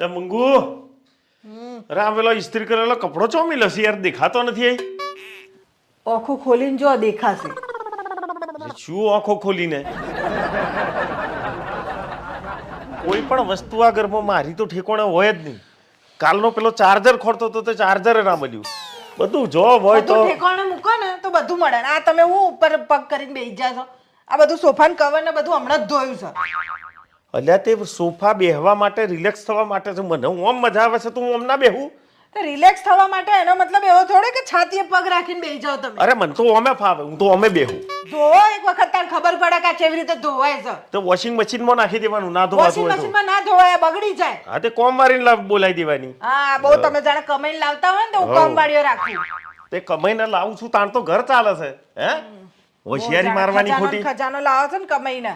મંગુ અરે આ પેલો ઇસ્ત્રી કરેલો કપડો ચો મિલો છે યાર, દેખાતો નથી અહીં. આંખો ખોલીને જો દેખાશે. શું આંખો ખોલીને? કોઈ પણ વસ્તુ આ ઘરમાં મારી તો ઠેકોણે હોય જ નહીં. કાલનો પેલો ચાર્જર ખોરતો તો તે ચાર્જર ના મળ્યું. બધું જો હોય તો બધું ઠેકાણે મૂકો ને તો બધું મળે. આ તમે હું ઉપર પગ કરીને બેસી જાશો? આ બધું સોફાનું કવર ને બધું હમણાં જ ધોયું છે. અલ્યા તે સોફા બેહવા માટે, રિલેક્સ થવા માટે છે. મને હું આમ મજા આવે છે તો હું આમ ના બેહું. તો રિલેક્સ થવા માટે એનો મતલબ એવો થોડો કે છાતીએ પગ રાખીને બેસી જાવ તમે. અરે મને તો અમે ફાવે, હું તો અમે બેહું. ધોવો એક વખત તાર ખબર પડે કે આ કેવી રીતે ધોવાય છે. તો વોશિંગ મશીનમાં નાખી દેવાનું, ના ધોવાતું વોશિંગ હોય તો. મશીનમાં ના ધોવાય, બગડી જાય. હા તે કોમ વાળીને બોલાવી દેવાની. હા બહુ તમે જાણે કમાઈને લાવતા હોય ને તો હું કામ વાળીઓ રાખું. તે કમાઈને લાવું છું તાણ તો ઘર ચાલે છે. હે હોશિયારી મારવાની ખોટી. ખજાનો લાવો છો ને કમાઈને.